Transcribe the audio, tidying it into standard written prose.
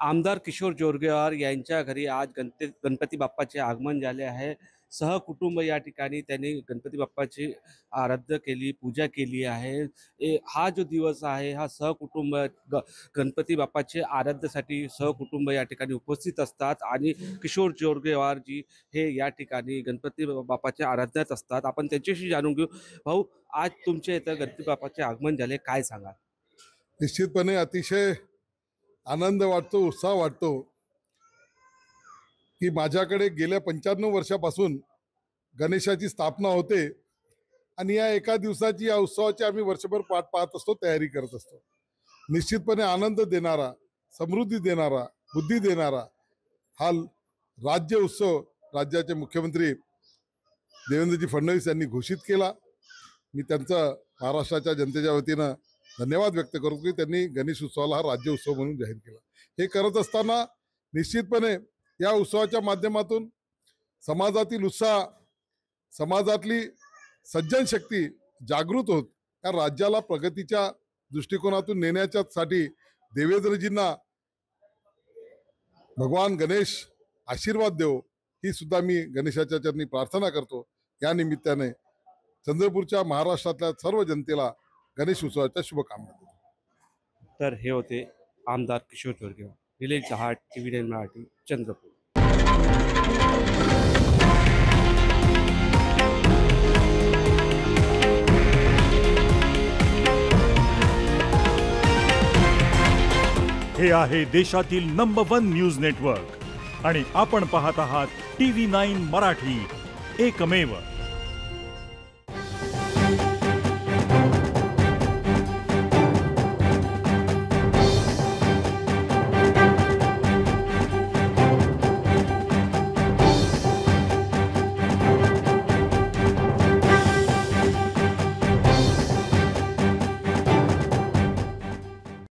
आमदार किशोर जोरगेवार यांच्या घरी आज गणपती बाप्पाचे आगमन झाले आहे। सहकुटुंब या ठिकाणी त्यांनी गणपती बाप्पाची आराधना केली, पूजा केली आहे। हा जो दिवस आहे हा सहकुटुंब गणपती बाप्पाचे आराधनेसाठी सहकुटुंब या ठिकाणी उपस्थित असतात आणि किशोर जोरगेवार जी हे या ठिकाणी गणपती बाप्पाच्या आराधनात असतात। आपण त्यांच्याशी जाणून घेऊ। भाऊ, आज तुमच्या इथं गणपती बाप्पाचे आगमन झाले, काय सांगाल? निश्चितपणे अतिशय आनंद वाटतो, उत्साह वाटतो की माझ्याकडे गेल्या 95 वर्षापासून गणेशाची स्थापना होते आणि या एका दिवसाची या उत्सवाची आम्ही वर्षभर वाट पाहत असतो, तयारी करत असतो। निश्चितपणे आनंद देणारा, समृद्धी देणारा, बुद्धी देणारा हा राज्य उत्सव राज्याचे मुख्यमंत्री देवेंद्रजी फडणवीस यांनी घोषित केला। मी त्यांचा महाराष्ट्राच्या जनतेच्या वतीनं धन्यवाद व्यक्त करतो की त्यांनी गणेश उत्सवाला हा राज्य उत्सव म्हणून जाहीर केला। हे करत असताना निश्चितपणे या उत्सवाच्या माध्यमातून समाजातील उत्साह, समाजातली सज्जन शक्ती जागृत होत या राज्याला प्रगतीच्या दृष्टिकोनातून नेण्याच्यासाठी देवेंद्रजींना भगवान गणेश आशीर्वाद देव ही सुद्धा मी गणेशाच्या चरणी प्रार्थना करतो। या निमित्ताने चंद्रपूरच्या महाराष्ट्रातल्या सर्व जनतेला गणेश उत्सवाच्या शुभकामना देतो। तर हे होते आमदार किशोर जोरगेवार। निलेश जहाट, TV9 मराठी, चंद्रपूर। हे आहे देशातील नंबर 1 न्यूज नेटवर्क आणि आपण पाहत आहात TV9 मराठी, एकमेव।